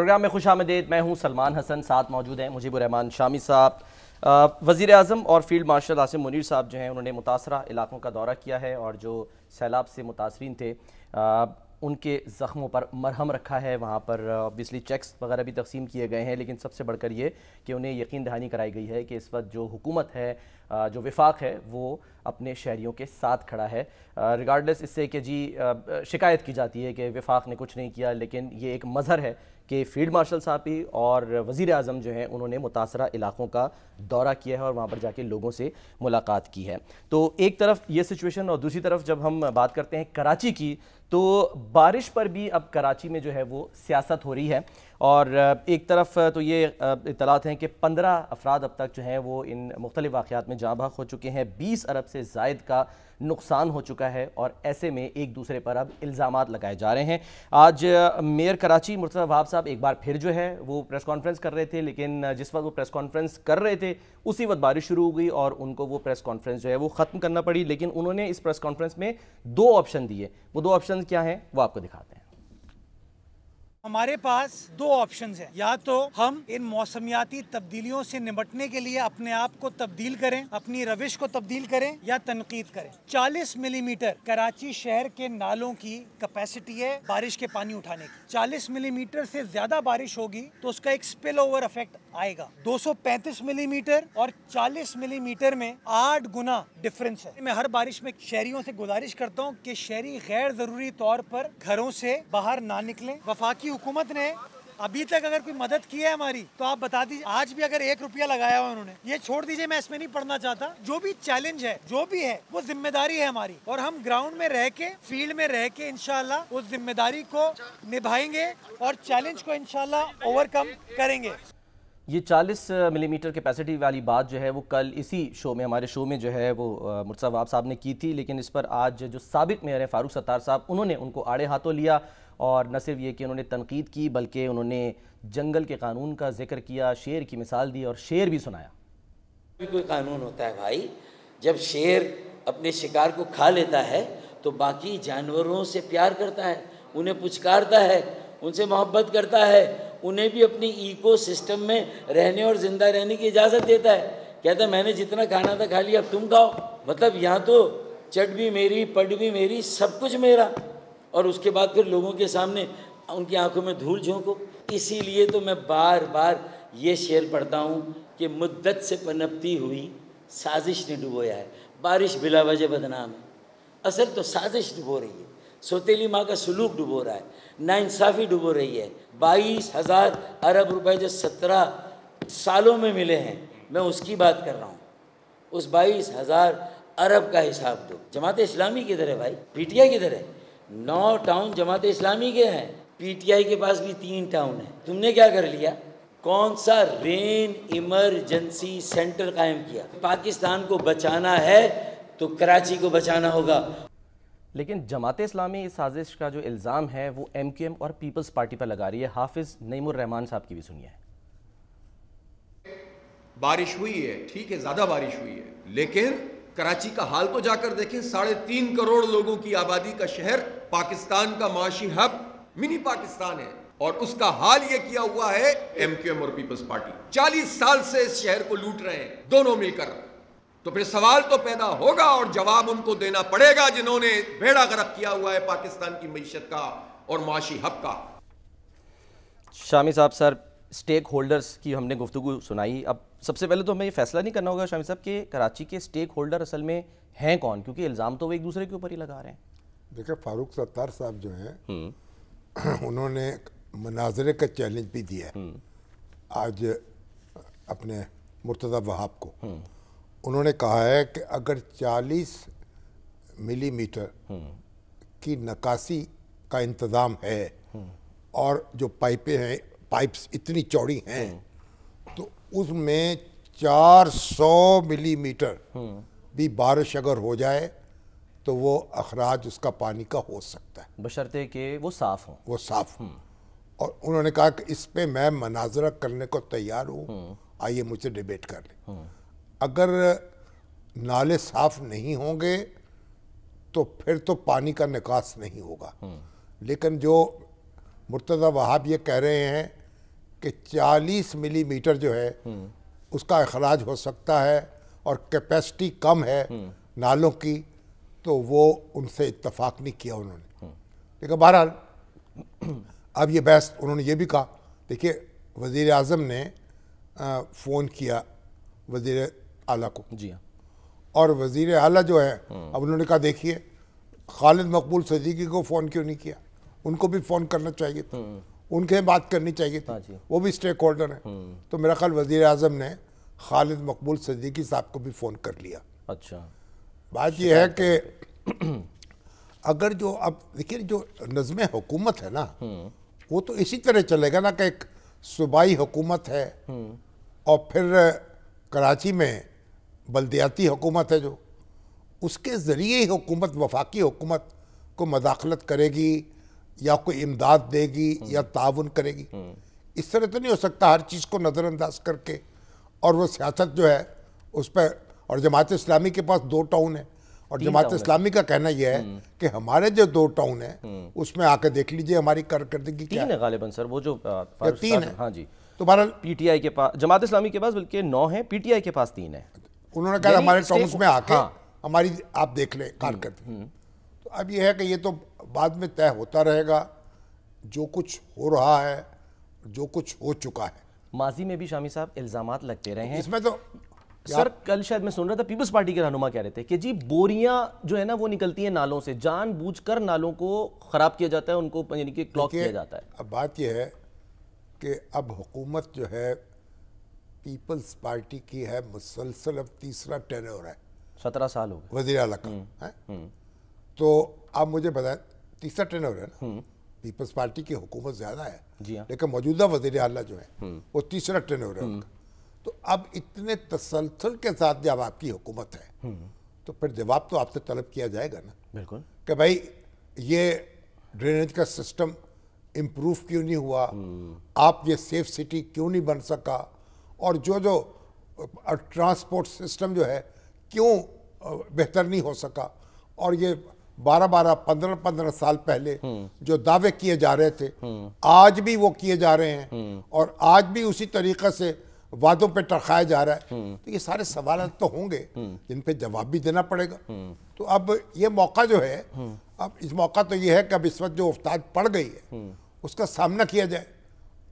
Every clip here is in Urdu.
پروگرام میں خوش آمدید. میں ہوں سلمان حسن, ساتھ موجود ہیں مجیب الرحمان شامی صاحب. وزیر اعظم اور فیلڈ مارشل عاصم منیر صاحب جو ہیں انہوں نے متاثرہ علاقوں کا دورہ کیا ہے اور جو سیلاب سے متاثرین تھے ان کے زخموں پر مرہم رکھا ہے. وہاں پر obviously چیکس وغیرہ بھی تقسیم کیے گئے ہیں, لیکن سب سے بڑھ کر یہ کہ انہیں یقین دہانی کرائی گئی ہے کہ اس وقت جو حکومت ہے, جو وفاق ہے, وہ اپنے شہریوں کے ساتھ کھڑا ہے. ریگارڈلیس اس سے کہ جی شکایت کی جاتی ہے کہ وفاق نے کچھ نہیں کیا, لیکن یہ ایک مظہر ہے کہ فیلڈ مارشل صاحب بھی اور وزیر اعظم جو ہیں انہوں نے متاثرہ علاقوں کا دورہ کیا ہے اور وہاں پر جا کے لوگوں سے ملاقات کی ہے. تو ایک طرف یہ سچویشن, اور دوسری طرف جب ہم بات کرتے ہیں کراچی کی, تو بارش پر بھی اب کراچی میں جو ہے وہ سیاست ہو رہی ہے. اور ایک طرف تو یہ اطلاعات ہیں کہ 15 افراد اب تک جو ہیں وہ ان مختلف واقعات میں جاں بحق ہو چکے ہیں, 20 ارب سے زائد کا نقصان ہو چکا ہے, اور ایسے میں ایک دوسرے پر اب الزامات لگائے جا رہے ہیں. آج میئر کراچی مرتضی وہاب صاحب ایک بار پھر جو ہے وہ پریس کانفرنس کر رہے تھے, لیکن جس وقت وہ پریس کانفرنس کر رہے تھے اسی وقت بارش شروع ہو گئی اور ان کو وہ پریس کانفرنس جو ہے وہ ختم کرنا پڑی. لیکن انہوں نے اس پریس کانفرنس میں 2 آپشن دیے. وہ 2 آپشن کیا ہیں وہ آپ کو دکھاتے ہیں. ہمارے پاس 2 آپشنز ہیں. یا تو ہم ان موسمیاتی تبدیلیوں سے نمٹنے کے لیے اپنے آپ کو تبدیل کریں, اپنی روش کو تبدیل کریں, یا تنقید کریں. 40 ملی میٹر کراچی شہر کے نالوں کی کیپیسٹی ہے بارش کے پانی اٹھانے کی. 40 ملی میٹر سے زیادہ بارش ہوگی تو اس کا ایک سپل اوور افیکٹ آئے گا. 235 ملی میٹر اور 40 ملی میٹر میں 8 گنا ڈفرنس ہے. میں ہر بارش میں شہریوں سے گزارش کرتا ہوں کہ شہری غیر ضروری طور پر گھروں سے باہر نہ نکلیں. وفاقی حکومت نے ابھی تک اگر کوئی مدد کی ہے ہماری تو آپ بتا دیجیے. آج بھی اگر 1 روپیہ لگایا ہوا انہوں نے, یہ چھوڑ دیجیے, میں اس میں نہیں پڑھنا چاہتا. جو بھی چیلنج ہے, جو بھی ہے, وہ ذمہ داری ہے ہماری, اور ہم گراؤنڈ میں رہ کے, فیلڈ میں رہ کے انشاءاللہ اس ذمہ داری کو نبھائیں گے اور چیلنج کو انشاءاللہ اوور کم کریں گے. یہ 40 ملی میٹر کیپیسٹی والی بات جو ہے وہ کل اسی شو میں, ہمارے شو میں جو ہے وہ مرتضی وہاب صاحب نے کی تھی, لیکن اس پر آج جو سابق میئر ہیں فاروق ستار صاحب, انہوں نے ان کو آڑے ہاتھوں لیا. اور نہ صرف یہ کہ انہوں نے تنقید کی, بلکہ انہوں نے جنگل کے قانون کا ذکر کیا, شیر کی مثال دی اور شیر بھی سنایا. کوئی قانون ہوتا ہے بھائی, جب شیر اپنے شکار کو کھا لیتا ہے تو باقی جانوروں سے پیار کرتا ہے, انہیں پچکارتا ہے, ان سے محبت کرتا ہے, انہیں بھی اپنی ایکو سسٹم میں رہنے اور زندہ رہنے کی اجازت دیتا ہے. کہتا ہے میں نے جتنا کھانا تھا کھا لیا, اب تم کھاؤ. مطلب یہاں تو چٹ بھی میری, پٹ بھی میری, سب کچھ میرا, اور اس کے بعد پھر لوگوں کے سامنے ان کی آنکھوں میں دھول جھونکو. اسی لیے تو میں بار بار یہ شعر پڑھتا ہوں کہ مدت سے پنپتی ہوئی سازش نے ڈبویا ہے. بارش بلا وجہ بدنام ہے, اصل تو سازش ڈبو رہی ہے. سوتیلی ماں کا سلوک ڈبو رہا ہے, ناانصافی ڈبو رہی ہے. 22,000 ارب روپے جو 17 سالوں میں ملے ہیں, میں اس کی بات کر رہا ہوں. اس 22,000 ارب کا حساب دو. جماعت اسلامی کدھر ہے بھائی؟ پی ٹی آئی کدھر ہے؟ 9 ٹاؤن جماعت اسلامی کے ہیں, پی ٹی آئی کے پاس بھی 3 ٹاؤن ہیں. تم نے کیا کر لیا؟ کون سا رین ایمرجنسی سینٹر قائم کیا؟ پاکستان کو بچانا ہے تو کراچی کو بچانا ہوگا. لیکن جماعت اسلامی اس سازش کا جو الزام ہے وہ ایم کیو ایم اور پیپلز پارٹی پر لگا رہی ہے. حافظ نعیم الرحمان صاحب کی بھی سنیے. بارش ہوئی ہے, ٹھیک ہے, زیادہ بارش ہوئی ہے, لیکن کراچی کا حال تو جا کر دیکھیں. 3.5 کروڑ لوگوں کی آبادی کا شہر, پاکستان کا معاشی ہب, منی پاکستان ہے, اور اس کا حال یہ کیا ہوا ہے ایم کیو ایم اور پیپلز پارٹی. 40 سال سے اس شہر کو لوٹ رہے ہیں دونوں مل کر. تو پھر سوال تو پیدا ہوگا اور جواب ان کو دینا پڑے گا جنہوں نے بیڑا غرق کیا ہوا ہے پاکستان کی معیشت کا اور معاشی ہب کا. شامی صاحب, سر سٹیک ہولڈرز کی ہم نے گفتگو سنائی. اب سب سے پہلے تو ہمیں یہ فیصلہ نہیں کرنا ہوگا شامی صاحب کہ کراچی کے سٹیک ہولڈر اصل میں ہیں کون, کیونکہ الزام تو وہ ایک دوسرے کے اوپر ہی لگا رہے ہیں. دیکھیں فاروق ستار صاحب جو ہیں انہوں نے مناظرے کا چیلنج بھی دیا ہے آج اپنے مرتضی وہاب کو. انہوں نے کہا ہے کہ اگر 40 ملی میٹر کی نکاسی کا انتظام ہے اور جو پائپیں ہیں, پائپس اتنی چوڑی ہیں, تو اس میں 400 ملی میٹر بھی بارش اگر ہو جائے تو وہ اخراج اس کا پانی کا ہو سکتا ہے, بشرطے کہ وہ صاف ہوں. وہ صاف ہوں. اور انہوں نے کہا کہ اس پہ میں مناظرہ کرنے کو تیار ہوں, آئیے مجھ سے ڈیبیٹ کر لیں. اگر نالے صاف نہیں ہوں گے تو پھر تو پانی کا نکاس نہیں ہوگا. لیکن جو مرتضی وہاب یہ کہہ رہے ہیں کہ 40 ملی میٹر جو ہے اس کا اخراج ہو سکتا ہے اور کیپیسٹی کم ہے نالوں کی، تو وہ ان سے اتفاق نہیں کیا انہوں نے. لیکن بہرحال اب یہ بحث انہوں نے یہ بھی کہا، دیکھیے وزیر اعظم نے فون کیا وزیر اعلیٰ کو، جی ہاں، اور وزیر اعلیٰ جو ہے اب انہوں نے کہا دیکھیے خالد مقبول صدیقی کو فون کیوں نہیں کیا، ان کو بھی فون کرنا چاہیے تھا، ان کے بات کرنی چاہیے تھی، وہ بھی اسٹیک ہولڈر ہیں. تو میرا خیال وزیر اعظم نے خالد مقبول صدیقی صاحب کو بھی فون کر لیا. اچھا، بات یہ ہے کہ اگر جو اب دیکھیے جو نظم حکومت ہے نا وہ تو اسی طرح چلے گا نا کہ ایک صوبائی حکومت ہے اور پھر کراچی میں بلدیاتی حکومت ہے، جو اس کے ذریعے ہی حکومت وفاقی حکومت کو مداخلت کرے گی یا کوئی امداد دے گی یا تعاون کرے گی. اس طرح تو نہیں ہو سکتا ہر چیز کو نظر انداز کر کے. اور وہ سیاست جو ہے اس پہ، اور جماعت اسلامی کے پاس 2 ٹاؤن ہیں، اور جماعت اسلامی کا کہنا یہ ہے کہ ہمارے جو 2 ٹاؤن ہیں اس میں آ کے دیکھ لیجئے ہماری کارکردگی کیا ہے. 3 ہے غالباً سر، وہ جو 3 ہیں. ہاں جی، تو بہرحال پی ٹی آئی کے پاس، جماعت اسلامی کے پاس بلکہ 9 ہیں، پی ٹی آئی کے پاس 3 ہیں. انہوں نے کہا ہمارے ٹاؤنز میں آ کے ہاں، ہماری آپ دیکھ لیں کارکردگی. تو اب یہ ہے کہ یہ تو بعد میں طے ہوتا رہے گا، جو کچھ ہو رہا ہے، جو کچھ ہو چکا ہے. ماضی میں بھی شامی صاحب الزامات لگتے رہے ہیں اس میں تو سر. کل شاید میں سن رہا تھا پیپلز پارٹی کے رہنما کہہ رہے تھے کہ جی بوریاں جو ہے نا وہ نکلتی ہیں نالوں سے، جان بوجھ کر نالوں کو خراب کیا جاتا ہے، ان کو یعنی کہ کلاک کیا جاتا ہے. اب بات یہ ہے کہ اب حکومت جو ہے پیپلز پارٹی کی ہے مسلسل، اب تیسرا ٹینور ہے، 17 سال ہو گئے وزیر اعلیٰ کا. تو اب مجھے بتائیں تیسرا ٹینور ہے نا، پیپلز پارٹی کی حکومت زیادہ ہے، جی ہاں، لیکن موجودہ وزیر اعلیٰ جو ہے وہ تیسرا ٹینور ہے ان کا. تو اب اتنے تسلسل کے ساتھ جب آپ کی حکومت ہے تو پھر جواب تو آپ سے طلب کیا جائے گا نا، بالکل، کہ بھائی یہ ڈرینیج کا سسٹم امپروو کیوں نہیں ہوا، آپ یہ سیف سٹی کیوں نہیں بن سکا، اور جو ٹرانسپورٹ سسٹم جو ہے کیوں بہتر نہیں ہو سکا. اور یہ 15 سال پہلے جو دعوے کیے جا رہے تھے آج بھی وہ کیے جا رہے ہیں، اور آج بھی اسی طریقے سے وعدوں پہ ٹرخایا جا رہا ہے. تو یہ سارے سوالات تو ہوں گے جن پہ جواب بھی دینا پڑے گا. تو اب یہ موقع جو ہے، اب اس موقع تو یہ ہے کہ اب اس وقت جو افتاد پڑ گئی ہے اس کا سامنا کیا جائے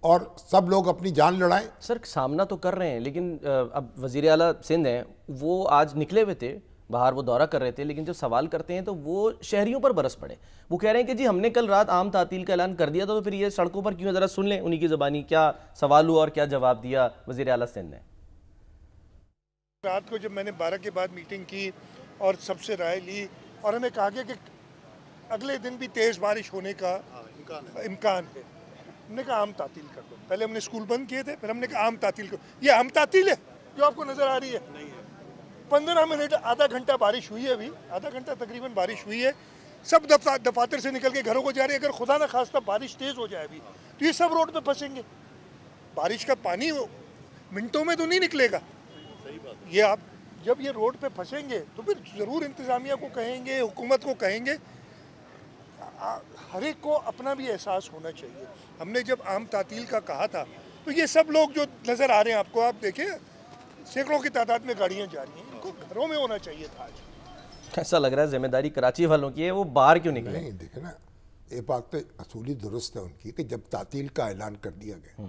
اور سب لوگ اپنی جان لڑائیں. سر سامنا تو کر رہے ہیں، لیکن اب وزیر اعلیٰ سندھ ہیں، وہ آج نکلے ہوئے تھے باہر، وہ دورہ کر رہے تھے، لیکن جب سوال کرتے ہیں تو وہ شہریوں پر برس پڑے. وہ کہہ رہے ہیں کہ جی ہم نے کل رات عام تعطیل کا اعلان کر دیا تھا، تو پھر یہ سڑکوں پر کیوں؟ ذرا سن لیں انہی کی زبانی کیا سوال ہوا اور کیا جواب دیا وزیر اعلیٰ سندھ نے. رات کو جب میں نے 12 کے بعد میٹنگ کی اور سب سے رائے لی، اور ہمیں کہا گیا کہ اگلے دن بھی تیز بارش ہونے کا امکان ہے. ہم نے کہا عام تعطیل کر دو. پہلے ہم نے اسکول بند کیے تھے، پھر ہم نے کہا عام تعطیل کرو. یہ عام تعطیل ہے جو آپ کو نظر آ رہی ہے؟ 15 منٹ، آدھا گھنٹہ بارش ہوئی ہے، ابھی آدھا گھنٹہ تقریباً بارش ہوئی ہے. سب دفاتر سے نکل کے گھروں کو جا رہے ہیں. اگر خدا نہ خواستہ بارش تیز ہو جائے ابھی تو یہ سب روڈ پہ پھنسیں گے. بارش کا پانی منٹوں میں تو نہیں نکلے گا. یہ آپ جب یہ روڈ پہ پھنسیں گے تو پھر ضرور انتظامیہ کو کہیں گے، حکومت کو کہیں گے. ہر ایک کو اپنا بھی احساس ہونا چاہیے. ہم نے جب عام تعطیل کا کہا تھا تو یہ سب لوگ جو نظر آ رہے ہیں آپ کو، آپ دیکھیں سینکڑوں کی تعداد میں گاڑیاں جا رہی ہیں، ان کو گھروں میں ہونا چاہیے تھا. آج ایسا لگ رہا ہے ذمہ داری کراچی والوں کی ہے، وہ باہر کیوں نکلے؟ نہیں دیکھیں نا، یہ بات تو اصولی درست ہے ان کی کہ جب تعطیل کا اعلان کر دیا گیا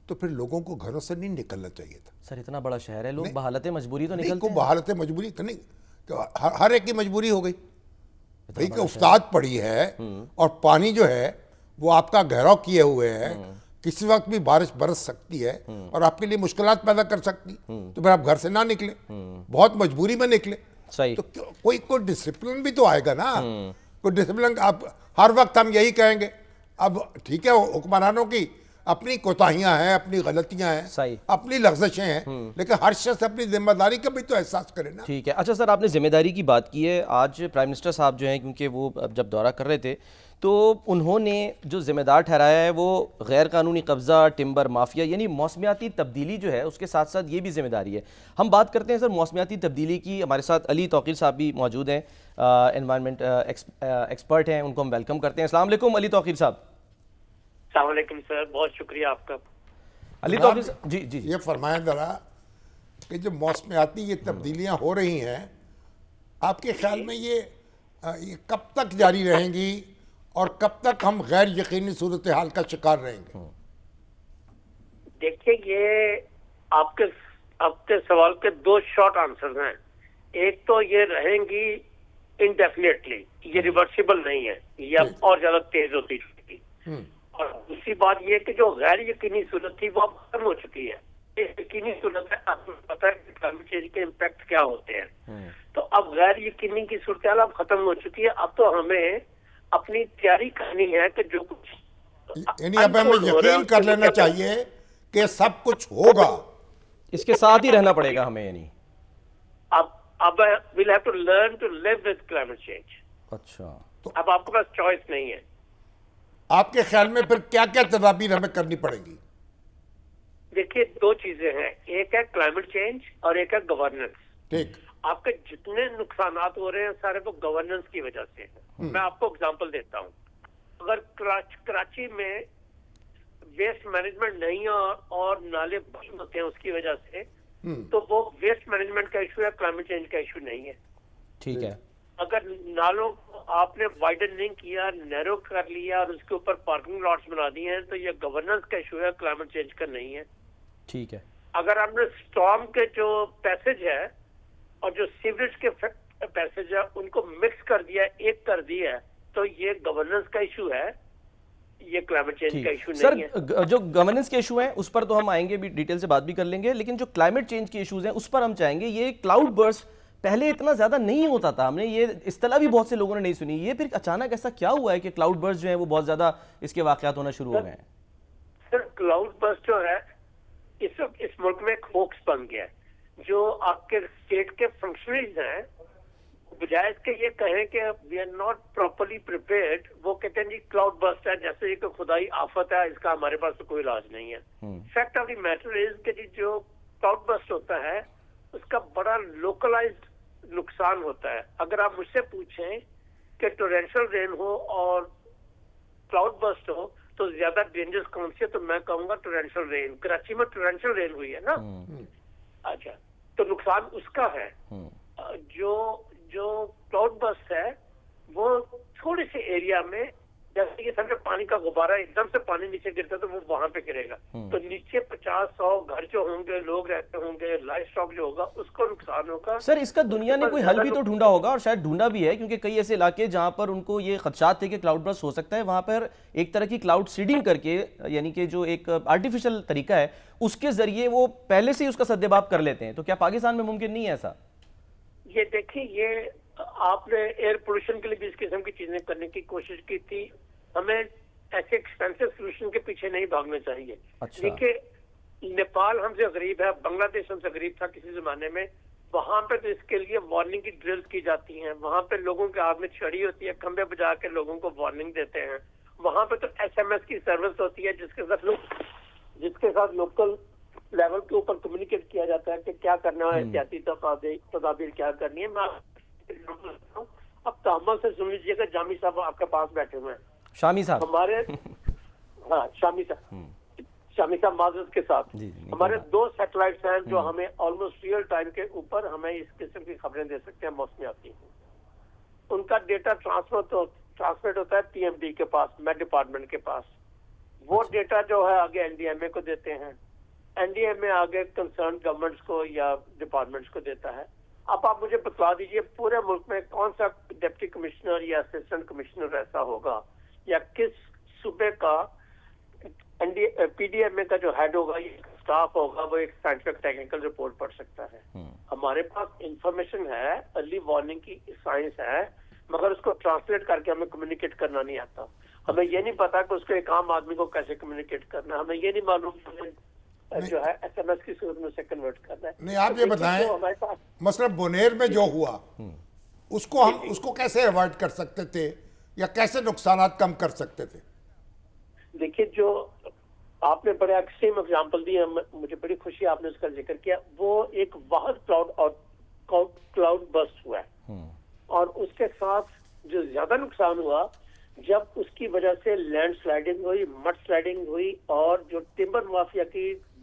تو پھر لوگوں کو گھروں سے نہیں نکلنا چاہیے تھا. سر اتنا بڑا شہر ہے، لوگ بحالت مجبوری تو نہیں، نکلتے کوئی ہیں. بحالت مجبوری تو نہیں، ہر ایک کی مجبوری ہو گئی بھائی کہ افتاد پڑی ہے اور پانی جو ہے وہ آپ کا گھیراؤ کیے ہوئے ہے، کسی وقت بھی بارش برس سکتی ہے اور آپ کے لیے مشکلات پیدا کر سکتی. تو پھر آپ گھر سے نہ نکلے، بہت مجبوری میں نکلے. صحیح. تو کوئی ڈسپلن بھی تو آئے گا نا. کوئی ڈسپلن آپ ہر وقت ہم یہی کہیں گے. اب ٹھیک ہے حکمرانوں کی اپنی کوتاہیاں ہیں، اپنی غلطیاں ہیں، صحیح، اپنی لغزشیں ہیں، لیکن ہر شخص اپنی ذمہ داری کا بھی تو احساس کرے نا. ٹھیک ہے. اچھا سر، آپ نے ذمہ داری کی بات کی ہے. آج پرائم منسٹر صاحب جو ہیں، کیونکہ وہ جب دورہ کر رہے تھے تو انہوں نے جو ذمہ دار ٹھہرایا ہے وہ غیر قانونی قبضہ، ٹمبر مافیا، یعنی موسمیاتی تبدیلی جو ہے اس کے ساتھ ساتھ یہ بھی ذمہ داری ہے. ہم بات کرتے ہیں سر موسمیاتی تبدیلی کی. ہمارے ساتھ علی توقیر صاحب بھی موجود ہیں، انوائرمنٹ ایکسپرٹ ہیں، ان کو ہم ویلکم کرتے ہیں. السلام علیکم علی توقیر صاحب. السلام علیکم سر، بہت شکریہ آپ کا. علی توفیق صاحب، جی جی یہ فرمائیں ذرا کہ جو موسمیاتی یہ تبدیلیاں ہو رہی ہیں، آپ کے خیال میں یہ کب تک جاری رہیں گی اور کب تک ہم غیر یقینی صورتحال کا شکار رہیں گے؟ دیکھیے، یہ آپ کے سوال کے دو شارٹ آنسر ہیں. ایک تو یہ رہیں گی انڈیفینیٹلی، یہ ریورسیبل نہیں ہے، یہ اور زیادہ تیز ہوتی جائے گی. اور دوسری بات یہ کہ جو غیر یقینی صورت تھی وہ اب ختم ہو چکی ہے. یقینی صورت ہے، آپ کو پتا ہے کہ کلائمیٹ چینج کے امپیکٹ کیا ہوتے ہیں. تو اب غیر یقینی کی صورتحال اب ختم ہو چکی ہے. اب تو ہمیں اپنی تیاری کرنی ہے کہ جو کچھ یعنی اب ہمیں یقین کر لینا چاہیے کہ سب کچھ ہوگا، اس کے ساتھ ہی رہنا پڑے گا ہمیں. یعنی اب we'll have to learn to live with climate change. اچھا، اب آپ کے پاس چوائس نہیں ہے. آپ کے خیال میں پھر کیا کیا تدابیر ہمیں کرنی پڑے گی؟ دیکھیے، دو چیزیں ہیں، ایک ہے کلائمیٹ چینج اور ایک ہے گورننس. ٹھیک. آپ کے جتنے نقصانات ہو رہے ہیں سارے وہ گورننس کی وجہ سے. میں آپ کو اگزامپل دیتا ہوں. اگر کراچی میں ویسٹ مینجمنٹ نہیں ہے اور نالے بند ہوتے ہیں اس کی وجہ سے، تو وہ ویسٹ مینجمنٹ کا ایشو ہے، کلائمیٹ چینج کا ایشو نہیں ہے. ٹھیک ہے. اگر نالوں کو آپ نے وائڈن نہیں کیا، نیرو کر لیا اور اس کے اوپر پارکنگ لاٹس بنا دیے ہیں، تو یہ گورننس کا ایشو ہے، کلائمیٹ چینج کا نہیں ہے. ٹھیک ہے. اگر ہم نے اسٹارم کے جو پیسج ہے اور جو سیوریج کے پیسج ہے ان کو مکس کر دیا، ایک کر دیا، تو یہ گورننس کا ایشو ہے، یہ کلائمیٹ چینج کا ایشو نہیں ہے. سر، جو گورننس کے ایشو ہیں اس پر تو ہم آئیں گے، بھی ڈیٹیل سے بات بھی کر لیں گے، لیکن جو کلائمیٹ چینج کے ایشوز ہیں اس پر ہم چاہیں گے. یہ کلاؤڈ برسٹ پہلے اتنا زیادہ نہیں ہوتا تھا، ہم نے یہ اصطلاح بھی بہت سے لوگوں نے نہیں سنی. یہ پھر اچانک ایسا کیا ہوا ہے کہ کلاؤڈ برسٹ جو ہیں وہ بہت زیادہ اس کے واقعات ہونا شروع ہو گئے ہیں؟ سر، کلاؤڈ برسٹ جو ہے اس ملک میں ایک ہوکس بن گیا ہے. جو آپ کے اسٹیٹ کے فنکشنریز ہیں، بجائے اس کے یہ کہیں کہ we are not properly prepared, وہ کہتے ہیں جی کلاؤڈ برسٹ ہے، جیسے یہ کوئی خدائی آفت ہے، اس کا ہمارے پاس تو کوئی علاج نہیں ہے. Fact of the matter is کہ جو کلاؤڈ برسٹ ہوتا ہے اس کا بڑا لوکلائزڈ نقصان ہوتا ہے. اگر آپ مجھ سے پوچھیں کہ ٹورینشل رین ہو اور کلاؤڈ برسٹ ہو تو زیادہ ڈینجرس کون سی ہے، تو میں کہوں گا ٹورینشل رین. کراچی میں ٹورینشل رین ہوئی ہے نا. اچھا، تو نقصان اس کا ہے. جو کلاؤڈ برسٹ ہے وہ تھوڑے سے ایریا میں، جیسے یہ سمجھے پانی کا غبارہ، ایک دم سے پانی نیچے گرتا تو وہ وہاں پہ گرے گا، تو نیچے 50-100 گھر جو ہوں گے، لوگ رہتے ہوں گے، لائف اسٹاک جو ہوگا اس کو نقصان ہوگا. سر، اس کا دنیا نے کوئی حل بھی تو ڈھونڈا ہوگا، اور شاید ڈھونڈا بھی ہے، کیونکہ کئی ایسے علاقے جہاں پر ان کو یہ خدشات تھے کہ کلاؤڈ برسٹ ہو سکتا ہے، وہاں پر ایک طرح کی کلاؤڈ سیڈنگ کر کے، یعنی کہ جو ایک آرٹیفیشل طریقہ ہے اس کے ذریعے وہ پہلے سے ہی اس کا سدباب کر لیتے ہیں. تو کیا پاکستان میں ممکن نہیں ہے ایسا؟ یہ دیکھیں، یہ آپ نے ایئر پولوشن کے لیے بھی اس قسم کی چیزیں کرنے کی کوشش کی تھی. ہمیں ایسے ایکسپینسو سولوشن کے پیچھے نہیں بھاگنا چاہیے. دیکھیے، نیپال ہم سے غریب ہے، بنگلہ دیش ہم سے غریب تھا کسی زمانے میں. وہاں پہ تو اس کے لیے وارننگ کی ڈرلز کی جاتی ہیں. وہاں پہ لوگوں کے ہاتھ میں چھڑی ہوتی ہے، کھمبے بجا کے لوگوں کو وارننگ دیتے ہیں. وہاں پہ تو SMS کی سروس ہوتی ہے جس کے ساتھ لوکل لیول کے اوپر کمیونیکیٹ کیا جاتا ہے کہ کیا کرنا ہے، احتیاطی تدابیر کیا کرنی ہے. میں اب تحمل سے سن لیجیے گا، جامی صاحب آپ کے پاس بیٹھے ہوئے ہیں، شامی صاحب، ہمارے شامی صاحب معذرت کے ساتھ، ہمارے 2 سیٹلائٹس ہیں جو ہمیں آلموسٹ ریئل ٹائم کے اوپر ہمیں اس قسم کی خبریں دے سکتے ہیں موسمیاتی. ان کا ڈیٹا ٹرانسمیٹ ہوتا ہے PMD کے پاس، میٹ ڈپارٹمنٹ کے پاس. وہ ڈیٹا جو ہے آگے NDMA کو دیتے ہیں، NDMA آگے کنسرن گورنمنٹس کو یا ڈپارٹمنٹس کو دیتا ہے. اب آپ مجھے بتلا دیجئے پورے ملک میں کون سا ڈپٹی کمشنر یا اسسٹنٹ کمشنر ایسا ہوگا، یا کس صوبے کا PDMA کا جو ہیڈ ہوگا، یہ اسٹاف ہوگا، وہ ایک سائنٹیفک ٹیکنیکل رپورٹ پڑھ سکتا ہے. ہمارے پاس انفارمیشن ہے، ارلی وارننگ کی سائنس ہے، مگر اس کو ٹرانسلیٹ کر کے ہمیں کمیونیکیٹ کرنا نہیں آتا. ہمیں یہ نہیں پتا کہ اس کو ایک عام آدمی کو کیسے کمیونیکیٹ کرنا ہے. ہمیں یہ نہیں معلوم جو ہے SMS کی صورت میں سے کنورٹ کرنا ہے. نہیں، آپ یہ بتائیں، مثلا بونیر میں جو ہوا اس کو کیسے اوائڈ کر سکتے تھے یا کیسے نقصانات کم کر سکتے تھے؟ دیکھیے، جو آپ نے بڑے ایکسٹریم اگزامپل دی، مجھے بڑی خوشی آپ نے اس کا ذکر کیا. وہ ایک واحد کلاؤڈ برسٹ ہوا ہے، اور اس کے ساتھ جو زیادہ نقصان ہوا جب اس کی وجہ سے لینڈ سلائڈنگ ہوئی، مڈ سلائڈنگ ہوئی، اور جو ٹمبر مافیا کی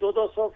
200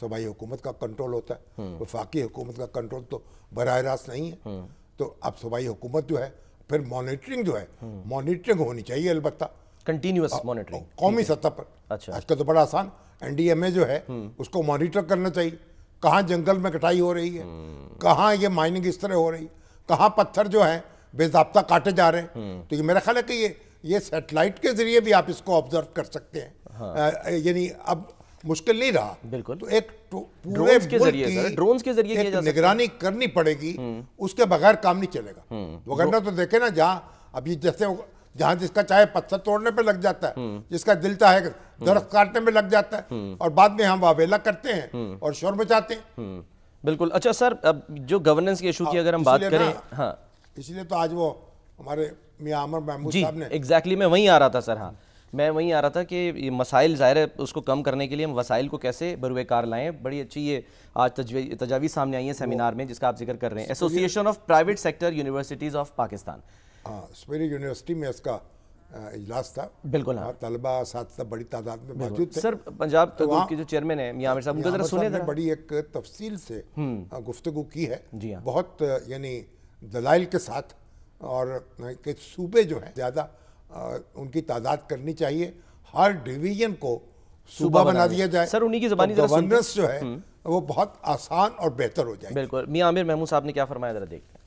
صوبائی حکومت کا کنٹرول ہوتا ہے, وفاقی حکومت کا کنٹرول تو براہ راست نہیں ہے. تو اب صوبائی حکومت جو ہے پھر مانیٹرنگ جو ہے, مانیٹرنگ ہونی چاہیے البتہ کنٹینیوس مانیٹرنگ قومی سطح پر. اچھا. آج کل تو بڑا آسان, NDMA جو ہے اس کو مانیٹر کرنا چاہیے, کہاں جنگل میں کٹائی ہو رہی ہے, کہاں یہ مائننگ اس طرح ہو رہی ہے, کہاں پتھر جو ہیں بے ضابطہ کاٹے جا رہے ہیں. تو یہ میرا خیال ہے کہ یہ سیٹلائٹ کے ذریعے بھی آپ اس کو آبزرو کر سکتے ہیں. یعنی اب مشکل نہیں رہا. بالکل. تو ایک پورے ڈرونز کے ذریعے ایک نگرانی کرنی پڑے گی, اس کے بغیر کام نہیں چلے گا. وگرنہ تو دیکھیں نا, جہاں ابھی جیسے جہاں جس کا چاہے پتھر توڑنے پہ لگ جاتا ہے, جس کا دل چاہے درخت کاٹنے میں لگ جاتا ہے, اور بعد میں ہم واویلا کرتے ہیں اور شور مچاتے ہیں. بالکل. اچھا سر, اب جو گورننس کے ایشو کی اگر ہم بات کریں, ہاں اس لیے تو آج وہ ہمارے میاں عامر محمود صاحب نے ایگزیکٹلی میں وہیں آ رہا تھا سر. ہاں میں وہیں آ رہا تھا کہ یہ مسائل ظاہر ہے اس کو کم کرنے کے لیے ہم وسائل کو کیسے بروئے کار لائیں. بڑی اچھی یہ آج تجاویز سامنے آئی ہیں سیمینار میں جس کا آپ ذکر کر رہے ہیں, association of private sector universities of Pakistan. ہاں, سپیری یونیورسٹی میں اس کا اجلاس تھا. بالکل. ہاں, طلبہ اساتذہ بڑی تعداد میں موجود تھے. سر پنجاب کے جو چیئرمین ہیں میاں عامر صاحب, ان کا ذرا سنیں. بڑی ایک تفصیل سے گفتگو کی ہے, جی ہاں, بہت یعنی دلائل کے ساتھ, اور کہ صوبے جو ہیں زیادہ ان کی تعداد کرنی چاہیے, ہر ڈویژن کو صوبہ بنا دیا جائے. سر انہی کی زبانی گورننس جو ہے وہ بہت آسان اور بہتر ہو جائے. بالکل. میاں عامر محمود صاحب نے کیا فرمایا, ذرا دیکھتے ہیں.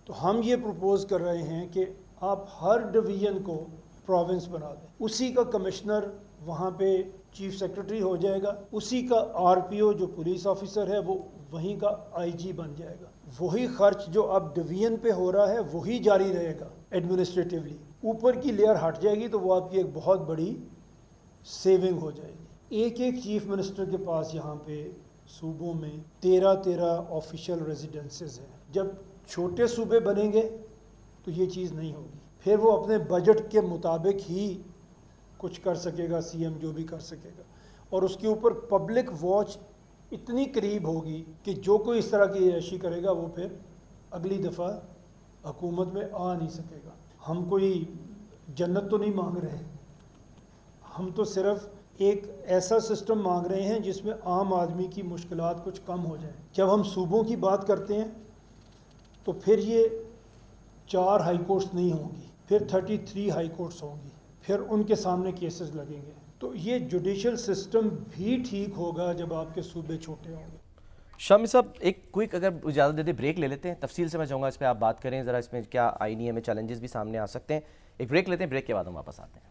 تو ہم یہ پروپوز کر رہے ہیں کہ آپ ہر ڈویژن کو پروونس بنا دیں, اسی کا کمشنر وہاں پہ چیف سیکرٹری ہو جائے گا, اسی کا RPO جو پولیس آفیسر ہے وہ وہیں کا IG بن جائے گا. وہی خرچ جو اب ڈویژن پہ ہو رہا ہے وہی جاری رہے گا ایڈمنسٹریٹیولی. اوپر کی لیئر ہٹ جائے گی تو وہ آپ کی ایک بہت بڑی سیونگ ہو جائے گی. ایک چیف منسٹر کے پاس یہاں پہ صوبوں میں 13 آفیشیل ریزیڈنسز ہیں. جب چھوٹے صوبے بنیں گے تو یہ چیز نہیں ہوگی, پھر وہ اپنے بجٹ کے مطابق ہی کچھ کر سکے گا, CM جو بھی کر سکے گا. اور اس کے اوپر پبلک واچ اتنی قریب ہوگی کہ جو کوئی اس طرح کی عیاشی کرے گا وہ پھر اگلی دفعہ حکومت میں آ نہیں سکے گا. ہم کوئی جنت تو نہیں مانگ رہے, ہم تو صرف ایک ایسا سسٹم مانگ رہے ہیں جس میں عام آدمی کی مشکلات کچھ کم ہو جائیں. جب ہم صوبوں کی بات کرتے ہیں تو پھر یہ 4 ہائی کورٹس نہیں ہوں گی, پھر 33 ہائی کورٹس ہوں گی, پھر ان کے سامنے کیسز لگیں گے. تو یہ جوڈیشل سسٹم بھی ٹھیک ہوگا جب آپ کے صوبے چھوٹے ہوں گے. شامی صاحب ایک کوئک اگر اجازت دے دیں بریک لے لیتے ہیں, تفصیل سے میں چاہوں گا اس پہ آپ بات کریں ذرا, اس میں کیا آئینی ہمیں چیلنجز بھی سامنے آ سکتے ہیں. ایک بریک لیتے ہیں, بریک کے بعد ہم واپس آتے ہیں.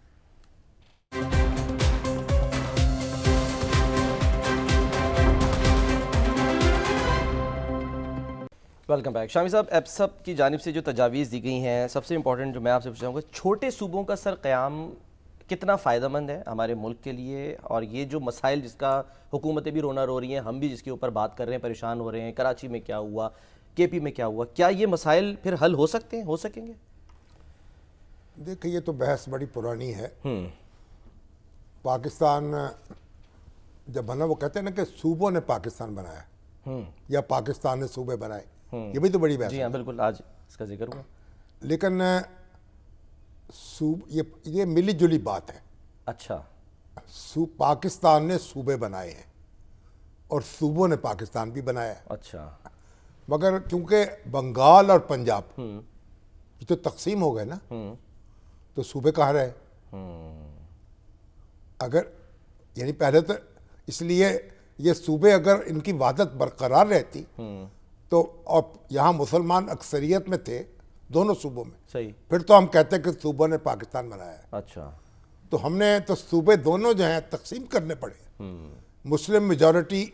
Welcome back. شامی صاحب, ایپسب کی جانب سے جو تجاویز دی گئی ہیں, سب سے امپورٹنٹ جو میں آپ سے پوچھنا چاہوں گا, چھوٹے صوبوں کا سر قیام کتنا فائدہ مند ہے ہمارے ملک کے لیے, اور یہ جو مسائل جس کا حکومتیں بھی رونا رو رہی ہیں, ہم بھی جس کے اوپر بات کر رہے ہیں, پریشان ہو رہے ہیں, کراچی میں کیا ہوا, KP میں کیا ہوا, کیا یہ مسائل پھر حل ہو سکتے ہیں, ہو سکیں گے؟ دیکھیں یہ تو بحث بڑی پرانی ہے. پاکستان جب بنا, وہ کہتے ہیں نا کہ صوبوں نے پاکستان بنایا یا پاکستان نے صوبے بنائے, یہ بھی تو بڑی بحث ہے. جی ہاں بالکل, آج اس کا ذکر ہوا. لیکن یہ ملی جلی بات ہے. اچھا, پاکستان نے صوبے بنائے ہیں اور صوبوں نے پاکستان بھی بنایا ہے. اچھا, مگر کیونکہ بنگال اور پنجاب یہ تو تقسیم ہو گئے نا, تو صوبے کہاں رہے؟ اگر یعنی پہلے تو اس لیے یہ صوبے اگر ان کی وحدت برقرار رہتی تو, اور یہاں مسلمان اکثریت میں تھے دونوں صوبوں میں, صحیح, پھر تو ہم کہتے ہیں کہ صوبوں نے پاکستان بنایا ہے. اچھا, تو ہم نے تو صوبے دونوں جو ہیں تقسیم کرنے پڑے. مسلم میجورٹی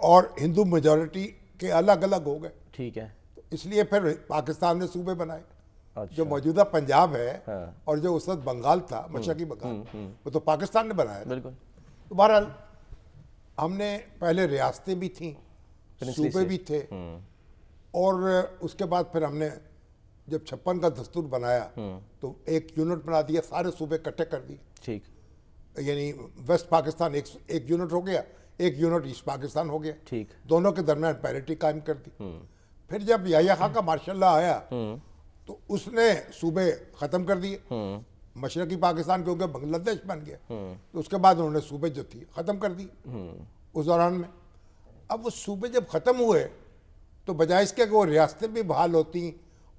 اور ہندو میجورٹی کے الگ الگ ہو گئے. ٹھیک ہے, اس لیے پھر پاکستان نے صوبے بنائے. اچھا, جو موجودہ پنجاب ہے اور جو اس وقت بنگال تھا, مشرقی بنگال, وہ تو پاکستان نے بنایا. بالکل. تو بہرحال ہم نے پہلے ریاستیں بھی تھیں, صوبے بھی تھے, اور اس کے بعد پھر ہم نے جب 56 کا دستور بنایا تو ایک یونٹ بنا دیا, سارے صوبے اکٹھے کر دیے. ٹھیک, یعنی ویسٹ پاکستان ایک یونٹ ہو گیا, ایک یونٹ ایسٹ پاکستان ہو گیا. ٹھیک, دونوں کے درمیان پیرٹی قائم کر دی. پھر جب یحییٰ خان کا مارشاء اللہ آیا تو اس نے صوبے ختم کر دیے, مشرقی پاکستان کیونکہ بنگلہ دیش بن گیا تو اس کے بعد انہوں نے صوبے جو تھی ختم کر دی اس دوران میں. اب وہ صوبے جب ختم ہوئے تو بجائے اس کے کہ وہ ریاستیں بھی بحال ہوتی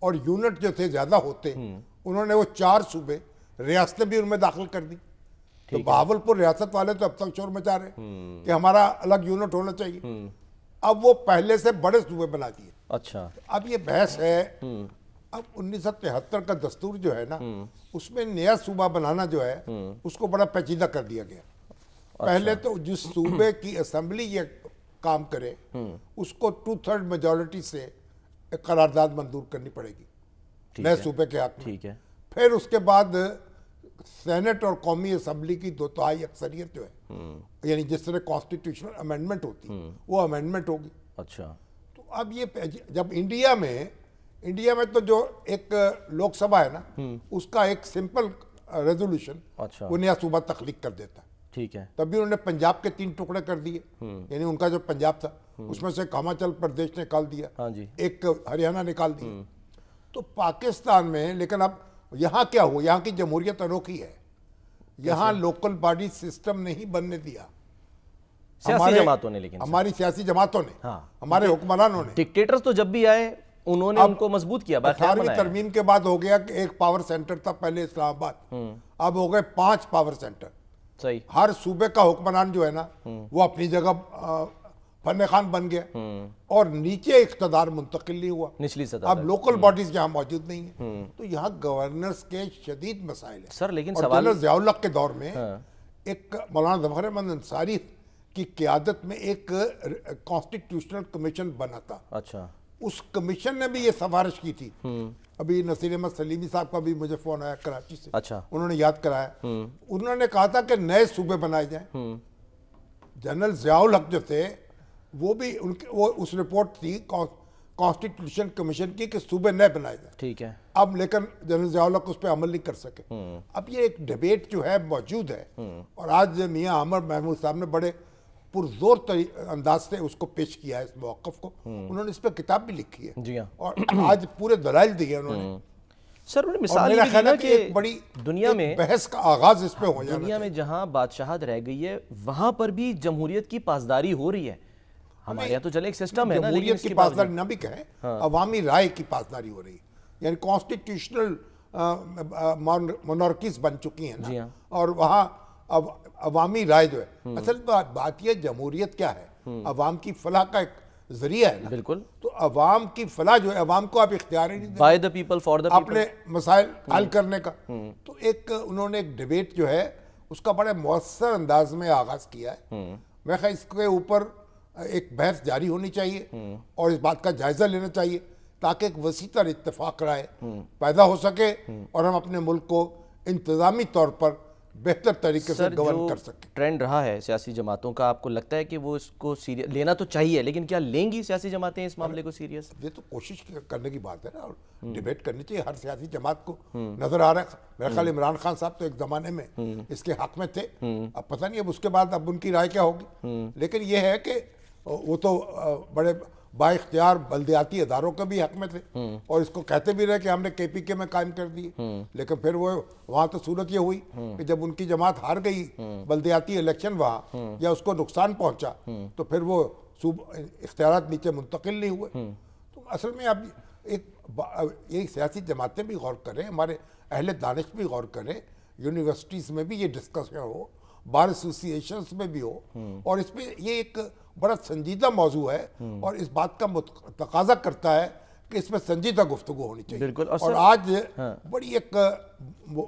اور یونٹ جو تھے زیادہ ہوتے, انہوں نے وہ 4 صوبے ریاستیں بھی ان میں داخل کر دی. تو بہاولپور ریاست والے تو اب تک شور مچا رہے کہ ہمارا الگ یونٹ ہونا چاہیے. اب وہ پہلے سے بڑے صوبے بنا دیے. اچھا, اب یہ بحث ہے. اب 1973 کا دستور جو ہے نا, اس میں نیا صوبہ بنانا جو ہے اس کو بڑا پیچیدہ کر دیا گیا. پہلے تو جس صوبے کی اسمبلی یہ کام کرے اس کو 2/3 میجورٹی سے ایک قرارداد منظور کرنی پڑے گی نئے صوبے کے حق میں. پھر اس کے بعد سینٹ اور قومی اسمبلی کی 2/3 اکثریت جو ہے, یعنی جس طرح کانسٹیٹیوشنل امینڈمنٹ ہوتی وہ امینڈمنٹ ہوگی. اچھا, تو اب یہ جب انڈیا میں تو جو ایک لوک سبھا ہے نا, اس کا ایک سمپل ریزولوشن وہ نیا صوبہ تخلیق کر دیتا ہے. ٹھیک ہے, تب بھی انہوں نے پنجاب کے 3 ٹکڑے کر دیے, یعنی ان کا جو پنجاب تھا اس میں سے ہماچل پردیش نکال دیا, ایک ہریانہ نکال دیا. تو پاکستان میں لیکن اب یہاں کیا ہوا, یہاں کی جمہوریت انوکھی ہے. یہاں لوکل باڈی سسٹم نہیں بننے دیا سیاسی جماعتوں نے, لیکن ہماری سیاسی جماعتوں نے, ہمارے حکمرانوں نے. ڈکٹیٹرز تو جب بھی آئے انہوں نے ان کو مضبوط کیا. 18ویں ترمیم کے بعد ہو گیا کہ ایک پاور سینٹر تھا پہلے اسلام آباد, اب ہو گئے 5 پاور سینٹر. صحیح, ہر صوبے کا حکمران جو ہے نا وہ اپنی جگہ فن خان بن گیا اور نیچے اقتدار منتقل نہیں ہوا, نچلی سطح. اب لوکل باڈیز یہاں موجود نہیں ہیں. تو یہاں گورنرز کے شدید مسائل ہیں سر. لیکن سوال جنرل ضیاء الحق کے دور میں ایک مولانا ظفر احمد انصاری کی قیادت میں ایک کانسٹیٹیوشنل کمیشن بنا تھا. اچھا, اس کمیشن نے بھی یہ سفارش کی تھی. ابھی نصیر احمد سلیمی صاحب کا بھی مجھے فون آیا کراچی سے, اچھا, انہوں نے یاد کرایا. انہوں نے کہا تھا کہ نئے صوبے بنائے جائیں. جنرل ضیاء الحق جو تھے وہ بھی وہ اس رپورٹ تھی کانسٹیٹیوشن کمیشن کی کہ صوبے نئے بنائے جائیں. ٹھیک ہے. اب لیکن جنرل ضیاء الحق اس پہ عمل نہیں کر سکے. اب یہ ایک ڈیبیٹ جو ہے موجود ہے, اور آج میاں عامر محمود صاحب نے بڑے پرزور انداز سے اس کو پیش کیا ہے, اس موقف کو. انہوں نے اس پہ کتاب بھی لکھی ہے. جی ہاں, اور آج پورے دلائل دیے انہوں نے. سر مثال یہ بھی نا کہ بڑی دنیا میں بحث کا آغاز اس پہ ہو جانا, دنیا میں جہاں بادشاہت رہ گئی ہے وہاں پر بھی جمہوریت کی پاسداری ہو رہی ہے. ہمارے یہاں تو چلے ایک سسٹم ہے نا, جمہوریت کی پاسداری نہ بھی کہیں, عوامی رائے کی پاسداری ہو رہی ہے. یعنی کانسٹیٹیوشنل مونارکیز بن چکی ہیں نا, اور وہاں عوامی رائے جو ہے. اصل بات یہ جمہوریت کیا ہے, عوام کی فلاح کا ایک ذریعہ ہے نا. بالکل. تو عوام کی فلاح جو ہے, عوام کو آپ اختیار ہی نہیں دیتے by the people for the people اپنے مسائل حل کرنے کا. تو ایک انہوں نے ایک ڈیبیٹ جو ہے اس کا بڑے مؤثر انداز میں آغاز کیا ہے. میں خیال اس کے اوپر ایک بحث جاری ہونی چاہیے اور اس بات کا جائزہ لینا چاہیے تاکہ ایک وسیع تر اتفاق رائے پیدا ہو سکے اور ہم اپنے ملک کو انتظامی طور پر بہتر طریقے سے گورن کر سکیں. ٹرینڈ رہا ہے سیاسی جماعتوں کا, آپ کو لگتا ہے کہ وہ اس کو سیریس لینا تو چاہیے, لیکن کیا لیں گی سیاسی جماعتیں اس معاملے کو سیریس؟ یہ تو کوشش کرنے کی بات ہے نا, اور ڈیبیٹ کرنی چاہیے. ہر سیاسی جماعت کو نظر آ رہا ہے. میرا خیال عمران خان صاحب تو ایک زمانے میں اس کے حق میں تھے, اب پتہ نہیں اب اس کے بعد اب ان کی رائے کیا ہوگی. لیکن یہ ہے کہ وہ تو بڑے با اختیار بلدیاتی اداروں کے بھی حق میں تھے, اور اس کو کہتے بھی رہے کہ ہم نے کے پی کے میں قائم کر دی. لیکن پھر وہ وہاں تو صورت یہ ہوئی کہ جب ان کی جماعت ہار گئی بلدیاتی الیکشن وہاں, یا اس کو نقصان پہنچا, تو پھر وہ اختیارات نیچے منتقل نہیں ہوئے. تو اصل میں اب ایک سیاسی جماعتیں بھی غور کریں, ہمارے اہل دانش بھی غور کریں, یونیورسٹیز میں بھی یہ ڈسکشن ہو, بار ایسوسیشنز میں بھی ہو, اور اس میں یہ ایک بڑا سنجیدہ موضوع ہے اور اس بات کا تقاضا کرتا ہے کہ اس میں سنجیدہ گفتگو ہونی چاہیے. بالکل. اور آج بڑی ایک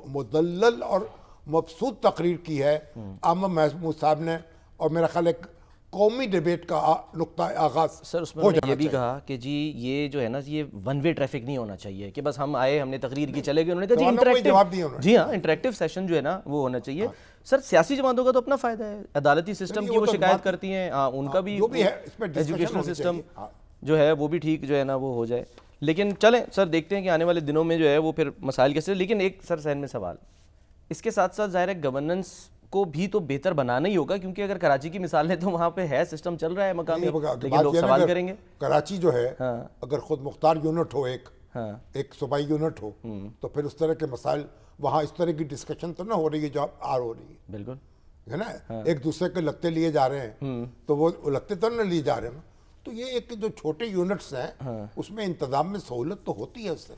مدلل اور مبسوط تقریر کی ہے عامر محمود صاحب نے, اور میرا خیال ایک قومی ڈیبیٹ کا نقطہ آغاز. سر اس میں یہ بھی کہا کہ جی یہ جو ہے نا یہ ون وے ٹریفک نہیں ہونا چاہیے کہ بس ہم آئے ہم نے تقریر کی چلے گئے. انہوں نے کہا جی انٹریکٹیو, جی ہاں انٹریکٹیو سیشن جو ہے نا وہ ہونا چاہیے. سر سیاسی جماعتوں کا تو اپنا فائدہ ہے, عدالتی سسٹم کی وہ شکایت کرتی ہیں, ان کا بھی ایجوکیشنل سسٹم جو ہے وہ بھی ٹھیک جو ہے نا وہ ہو جائے. لیکن چلیں سر دیکھتے ہیں کہ آنے والے دنوں میں جو ہے وہ پھر مسائل کیسے. لیکن ایک سر ذہن میں سوال, اس کے ساتھ ساتھ ظاہر ہے گورننس کو بھی تو بہتر بنانا ہی ہوگا, کیونکہ اگر کراچی کی مثال لیں تو وہاں پہ ہے سسٹم چل رہا ہے مقامی, لیکن لوگ سوال کریں گے. کراچی جو ہے اگر خود مختار یونٹ ہو ایک ایک صوبائی یونٹ ہو تو پھر اس طرح کے مسائل وہاں اس طرح کی ڈسکشن تو نہ ہو رہی ہے جو آر ہو رہی ہے، بالکل ہے نا، ایک دوسرے کے لگتے لیے جا رہے ہیں تو وہ لگتے تو نہ لیے جا رہے ہیں. تو یہ ایک جو چھوٹے یونٹس ہیں اس میں انتظام میں سہولت تو ہوتی ہے. اس سے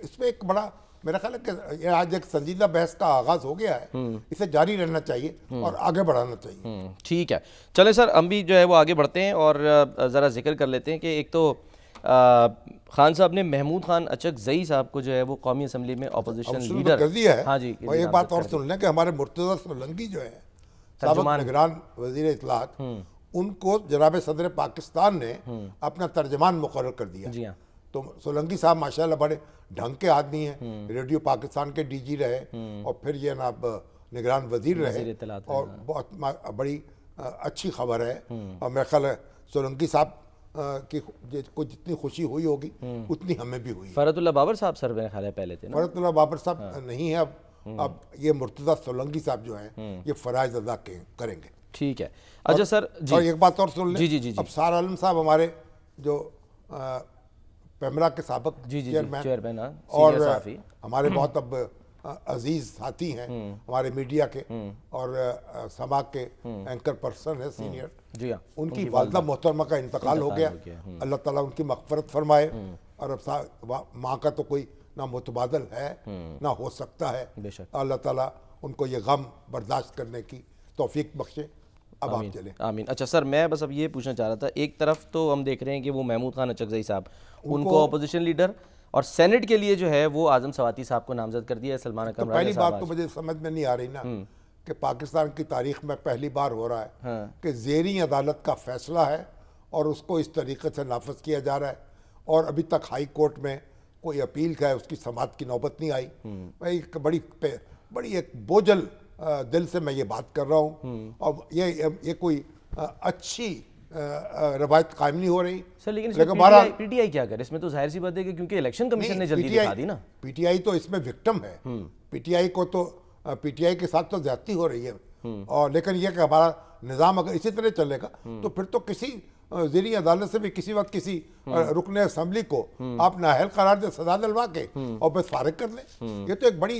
اس میں ایک بڑا میرا خیال ہے کہ یہ آج ایک سنجیدہ بحث کا آغاز ہو گیا ہے، اسے جاری رہنا چاہیے اور آگے بڑھانا چاہیے. ٹھیک ہے، چلیں سر ہم بھی جو ہے وہ آگے بڑھتے ہیں اور ذرا ذکر کر لیتے ہیں کہ ایک تو خان صاحب نے محمود خان اچکزئی صاحب کو جو ہے وہ قومی اسمبلی میں اپوزیشن لیڈر کر دیا ہے. ہاں جی، اور ایک بات اور سن لیں کہ ہمارے مرتضیٰ سولنگی جو ہے سابق نگران وزیر اطلاعات، ان کو جناب صدر پاکستان نے اپنا ترجمان مقرر کر دیا. جی ہاں، تو سولنگی صاحب ماشاءاللہ بڑے ڈھنگ کے آدمی ہیں، ریڈیو پاکستان کے ڈی جی رہے اور پھر یہ جناب نگران وزیر رہے اور بہت بڑی اچھی خبر ہے. اور میرا خیال ہے سولنگی صاحب کی کو جتنی خوشی ہوئی ہوگی اتنی ہمیں بھی ہوئی. فرحت اللہ بابر صاحب سر میرے خیال ہے پہلے تھے نا. فرحت اللہ بابر صاحب نہیں ہے اب یہ مرتضیٰ سولنگی صاحب جو ہیں یہ فرائض ادا کریں گے. ٹھیک ہے. اچھا سر جی، اور ایک بات اور سن لیں. جی. اب سار عالم صاحب ہمارے جو پیمرا کے سابق چیئرمین اور ہمارے بہت اب عزیز ساتھی ہیں ہمارے میڈیا کے اور سماج کے اینکر پرسن ہے سینئر. جی ہاں، ان کی والدہ محترمہ کا انتقال ہو گیا. اللہ تعالیٰ ان کی مغفرت فرمائے. اور اب ماں کا تو کوئی نہ متبادل ہے نہ ہو سکتا ہے. اللہ تعالیٰ ان کو یہ غم برداشت کرنے کی توفیق بخشے. اب آپ چلیں. آمین. اچھا سر میں بس اب یہ پوچھنا چاہ رہا تھا، ایک طرف تو ہم دیکھ رہے ہیں کہ وہ محمود خان اچکزئی صاحب ان کو اپوزیشن لیڈر اور سینٹ کے لیے جو ہے وہ اعظم سواتی صاحب کو نامزد کر دیا ہے سلمان اکرم راجہ صاحب. پہلی بات تو مجھے سمجھ میں نہیں آ رہی نا کہ پاکستان کی تاریخ میں پہلی بار ہو رہا ہے کہ زیریں عدالت کا فیصلہ ہے اور اس کو اس طریقے سے نافذ کیا جا رہا ہے اور ابھی تک ہائی کورٹ میں کوئی اپیل کا ہے اس کی سماعت کی نوبت نہیں آئی. ایک بڑی ایک بوجھل دل سے میں یہ بات کر رہا ہوں اور یہ کوئی اچھی روایت قائم نہیں ہو رہی. سر لیکن پی ٹی آئی کیا کرے اس میں؟ تو ظاہر سی بات ہے کہ کیونکہ الیکشن کمیشن نے جلدی دکھا دی نا. پی ٹی آئی تو اس میں وکٹم ہے. پی ٹی آئی کو تو پی ٹی آئی کے ساتھ تو زیادتی ہو رہی ہے اور لیکن یہ کہ ہمارا نظام اگر اسی طرح چلے گا تو پھر تو کسی زیریں عدالت سے بھی کسی وقت کسی رکن اسمبلی کو آپ نااہل قرار دے، سزا دلوا کے اور بس فارغ کر لیں. یہ تو ایک بڑی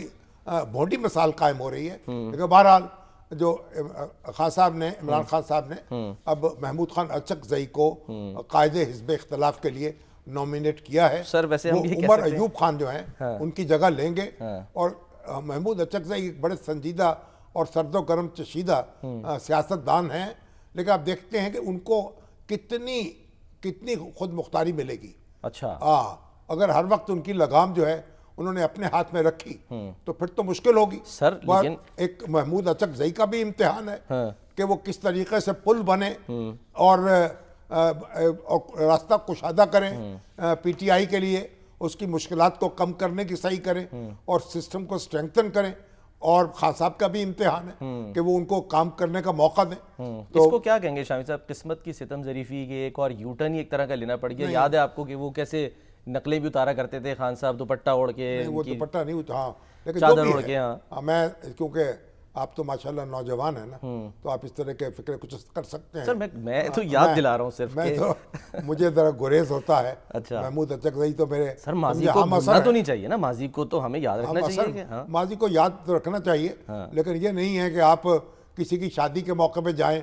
بھونڈی مثال قائم ہو رہی ہے. لیکن بہرحال جو خان صاحب نے عمران خان صاحب نے اب محمود خان اچکزئی کو قائد حزب اختلاف کے لیے نومینیٹ کیا ہے. سر ویسے ہم یہ عمر ایوب خان جو ہیں ان کی جگہ لیں گے اور محمود اچکزئی ایک بڑے سنجیدہ اور سرد و گرم چشیدہ سیاست دان ہیں. لیکن آپ دیکھتے ہیں کہ ان کو کتنی خود مختاری ملے گی. اچھا اگر ہر وقت ان کی لگام جو ہے انہوں نے اپنے ہاتھ میں رکھی تو پھر تو مشکل ہوگی. سر لیکن ایک محمود اچکزئی کا بھی امتحان ہے کہ وہ کس طریقے سے پل بنے اور راستہ کشادہ کریں پی ٹی آئی کے لیے، اس کی مشکلات کو کم کرنے کی صحیح کریں اور سسٹم کو سٹرینگتھن کریں. اور خان صاحب کا بھی امتحان ہے کہ وہ ان کو کام کرنے کا موقع دیں. اس کو کیا کہیں گے شامی صاحب؟ قسمت کی ستم ظریفی کے ایک اور یو ٹرن ہی ایک طرح کا لینا پڑ گیا. یاد ہے آپ کو کہ وہ کیسے نقلیں بھی اتارا کرتے تھے خان صاحب دوپٹہ اوڑھ کے؟ وہ دوپٹہ نہیں، ہاں لیکن چادر اوڑھ کے. ہاں میں کیونکہ آپ تو ماشاءاللہ نوجوان ہیں نا تو آپ اس طرح کے فکر کچھ کر سکتے ہیں. سر میں تو یاد دلا رہا ہوں صرف. میں تو مجھے ذرا گریز ہوتا ہے. اچھا محمود اچکزئی تو میرے سر ماضی کو بھولنا تو نہیں چاہیے نا، ماضی کو تو ہمیں یاد رکھنا چاہیے. ماضی کو یاد رکھنا چاہیے لیکن یہ نہیں ہے کہ آپ کسی کی شادی کے موقع پہ جائیں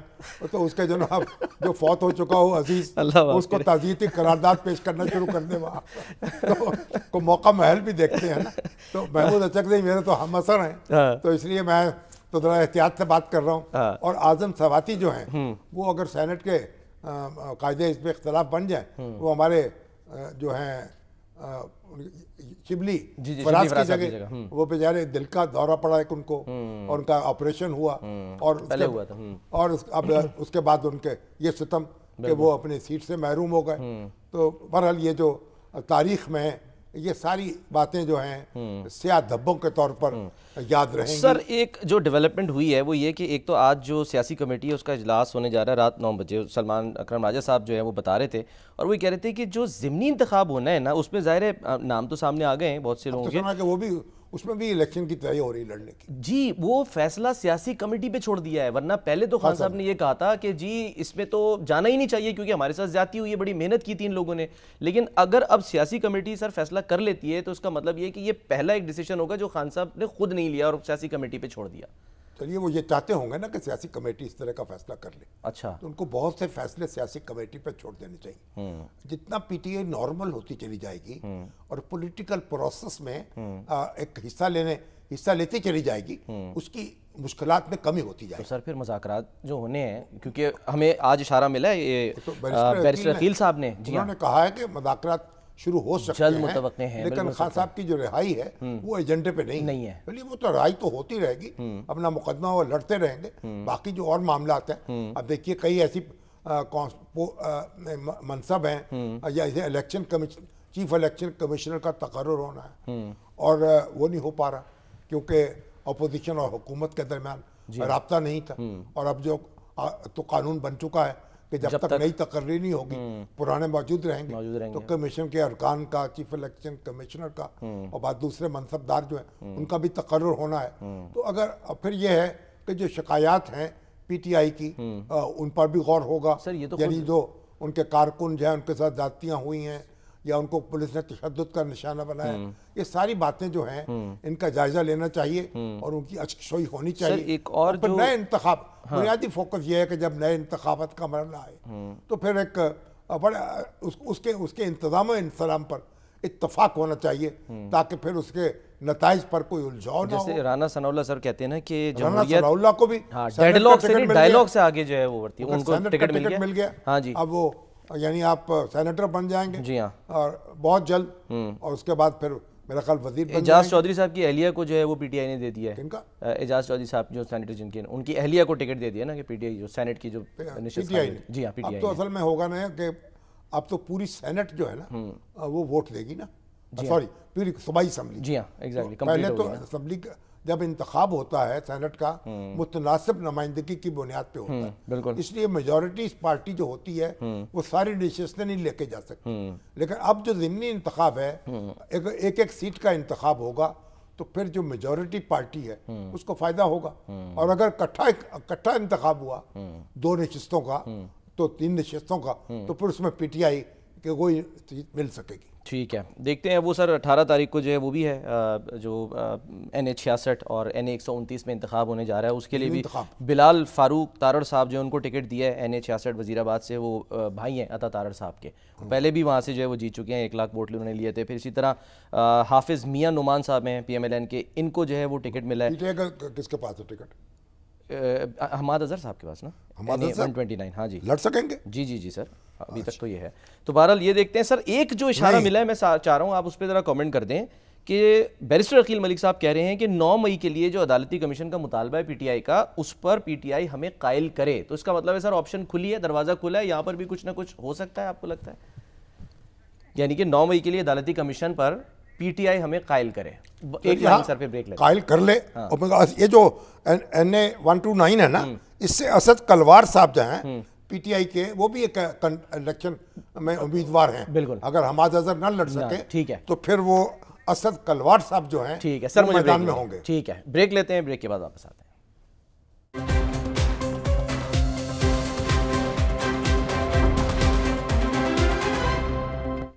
تو اس کے جناب جو فوت ہو چکا ہو عزیز اس کو تعزیتی قرارداد پیش کرنا شروع کر دیں. وہاں کو موقع محل بھی دیکھتے ہیں نا. تو محمود اچکزئی میرے تو ہم اثر ہیں تو اس لیے میں تو ذرا احتیاط سے بات کر رہا ہوں. اور اعظم سواتی جو ہیں وہ اگر سینٹ کے قائد حزب اختلاف بن جائیں وہ ہمارے جو ہیں شبلی فراز کی جگہ وہ بیچارے دل کا دورہ پڑا ایک ان کو اور ان کا آپریشن ہوا اور اب اس کے بعد ان کے یہ ستم کہ وہ اپنی سیٹ سے محروم ہو گئے. تو بہرحال یہ جو تاریخ میں یہ ساری باتیں جو ہیں سیاہ دھبوں کے طور پر یاد رہیں گی. سر ایک جو ڈیولپمنٹ ہوئی ہے وہ یہ کہ ایک تو آج جو سیاسی کمیٹی ہے اس کا اجلاس ہونے جا رہا ہے رات 9 بجے. سلمان اکرم راجہ صاحب جو ہے وہ بتا رہے تھے اور وہ کہہ رہے تھے کہ جو ضمنی انتخاب ہونا ہے نا اس میں ظاہر ہے نام تو سامنے آ گئے ہیں بہت سے لوگوں کے. وہ بھی اس میں بھی الیکشن کی تیاری ہو رہی لڑنے کی. جی وہ فیصلہ سیاسی کمیٹی پہ چھوڑ دیا ہے, ورنہ پہلے تو خان صاحب نے یہ کہا تھا کہ جی اس میں تو جانا ہی نہیں چاہیے کیونکہ ہمارے ساتھ زیادتی ہوئی ہے, بڑی محنت کی تھی ان لوگوں نے. لیکن اگر اب سیاسی کمیٹی سر فیصلہ کر لیتی ہے تو اس کا مطلب یہ کہ یہ پہلا ایک ڈیسیشن ہوگا جو خان صاحب نے خود نہیں لیا اور سیاسی کمیٹی پہ چھوڑ دیا. چلیے وہ یہ چاہتے ہوں گے نا کہ سیاسی کمیٹی اس طرح کا فیصلہ کر لے. اچھا, تو ان کو بہت سے فیصلے سیاسی کمیٹی پہ چھوڑ دینے چاہیے. جتنا پی ٹی آئی نارمل ہوتی چلی جائے گی اور پولیٹیکل پروسیس میں ایک حصہ لیتی چلی جائے گی, اس کی مشکلات میں کمی ہوتی جائے گی. تو سر پھر مذاکرات جو ہونے ہیں, کیونکہ ہمیں آج اشارہ ملا ہے یہ بیرسٹر عقیل صاحب نے, جی انہوں نے کہا ہے کہ مذاکرات شروع ہو سکتے جلد متوقع ہیں, لیکن خان صاحب کی جو رہائی ہے وہ ایجنڈے پہ نہیں ہے. چلیے وہ تو رہائی تو ہوتی رہے گی, اپنا مقدمہ وہ لڑتے رہیں گے. باقی جو اور معاملات ہیں, اب دیکھیے کئی ایسی منصب ہیں یا الیکشن چیف الیکشن کمشنر کا تقرر ہونا ہے اور وہ نہیں ہو پا رہا کیونکہ اپوزیشن اور حکومت کے درمیان رابطہ نہیں تھا. اور اب جو تو قانون بن چکا ہے کہ جب تک نئی تقرری نہیں ہوگی پرانے موجود رہیں گے. تو کمیشن کے ارکان کا, چیف الیکشن کمشنر کا اور بعد دوسرے منصبدار جو ہیں ان کا بھی تقرر ہونا ہے. تو اگر پھر یہ ہے کہ جو شکایات ہیں پی ٹی آئی کی ان پر بھی غور ہوگا. یعنی جو ان کے کارکن جو ہیں ان کے ساتھ زیادتیاں ہوئی ہیں یا ان کو پولیس نے تشدد کا نشانہ بنایا, یہ ساری باتیں جو ہیں ان کا جائزہ لینا چاہیے اور ان کی اچکشوئی ہونی چاہیے. ایک اور جو نئے انتخاب, بنیادی فوکس یہ ہے کہ جب نئے انتخابات کا مرحلہ آئے تو پھر ایک بڑا اس کے انتظام و انسلام پر اتفاق ہونا چاہیے تاکہ پھر اس کے نتائج پر کوئی الجھاؤ نہ ہو. جیسے رانا ثناء اللہ سر کہتے ہیں نا کہ رانا ثناء اللہ کو بھی ڈائیلاگ سے آگے جو ہے وہ بڑھتی ہے, ان کو ٹکٹ مل گیا. ہاں جی, اب وہ یعنی آپ سینیٹر بن جائیں گے. جی ہاں, اور بہت جلد, اور اس کے بعد پھر میرا خیال وزیر بن جائیں گے. اعجاز چودھری صاحب کی اہلیہ کو جو ہے وہ پی ٹی آئی نے دے دیا ہے. کن کا؟ اعجاز چودھری صاحب جو سینیٹر جن کے, ان کی اہلیہ کو ٹکٹ دے دیا نا کہ پی ٹی آئی جو سینیٹ کی جو نشست ہے. جی ہاں, پی ٹی آئی. اب تو اصل میں ہوگا نا کہ اب تو پوری سینٹ جو ہے نا وہ ووٹ دے گی نا, سوری پوری صوبائی اسمبلی. جی ہاں ایگزیکٹلی, پہلے تو اسمبلی جب انتخاب ہوتا ہے سینٹ کا متناسب نمائندگی کی بنیاد پہ ہوتا ہے. بالکل, اس لیے میجورٹی پارٹی جو ہوتی ہے وہ ساری نشستیں نہیں لے کے جا سکتی. لیکن اب جو ضمنی انتخاب ہے, ایک سیٹ کا انتخاب ہوگا تو پھر جو میجورٹی پارٹی ہے اس کو فائدہ ہوگا. اور اگر کٹھا انتخاب ہوا 2 نشستوں کا تو 3 نشستوں کا, تو پھر اس میں پی ٹی آئی کہ کوئی مل سکے گی. ٹھیک ہے, دیکھتے ہیں وہ سر 18 تاریخ کو جو ہے وہ بھی ہے جو این اے 66 اور این اے 129 میں انتخاب ہونے جا رہا ہے. اس کے لیے بھی بلال فاروق تارڑ صاحب جو ان کو ٹکٹ دیا ہے این اے 66 وزیر آباد سے, وہ بھائی ہیں عطا تارڑ صاحب کے, پہلے بھی وہاں سے جو ہے وہ جیت چکے ہیں, 1 لاکھ ووٹ انہوں نے لیے تھے. پھر اسی طرح حافظ میاں نعمان صاحب ہیں پی ایم ایل این کے, ان کو جو ہے وہ ٹکٹ ملا ہے. کس کے پاس ہے ٹکٹ؟ حماد اظہر صاحب کے پاس نا, 129. ہاں جی, لڑ سکیں گے. جی سر, ابھی تک تو یہ ہے. تو بہرحال یہ دیکھتے ہیں سر, ایک جو اشارہ ملا ہے میں چاہ رہا ہوں آپ اس پہ ذرا کامنٹ کر دیں کہ بیرسٹر عقیل ملک صاحب کہہ رہے ہیں کہ 9 مئی کے لیے جو عدالتی کمیشن کا مطالبہ ہے پی ٹی آئی کا, اس پر پی ٹی آئی ہمیں قائل کرے. تو اس کا مطلب ہے سر آپشن کھلی ہے, دروازہ کھلا ہے, یہاں پر بھی کچھ نہ کچھ ہو سکتا ہے, آپ کو لگتا ہے؟ یعنی کہ 9 مئی کے لیے عدالتی commission per P T I ہمیں قائل کرے. ایک لائن سر پہ بریک لے, قائل کر لے. یہ جو این اے 129 ہے نا, اس سے اسد کلوار صاحب جو ہیں پی ٹی آئی کے, وہ بھی ایک الیکشن میں امیدوار ہیں. بالکل, اگر حماد اظہر نہ لڑ سکے ٹھیک ہے تو پھر وہ اسد کلوار صاحب جو ہیں ٹھیک ہے سر میدان میں ہوں گے. ٹھیک ہے, بریک لیتے ہیں, بریک کے بعد واپس آتے ہیں.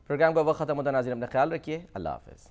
پروگرام کا وقت ختم ہوتا ہے. ناظرین اپنا خیال رکھیے, اللہ حافظ.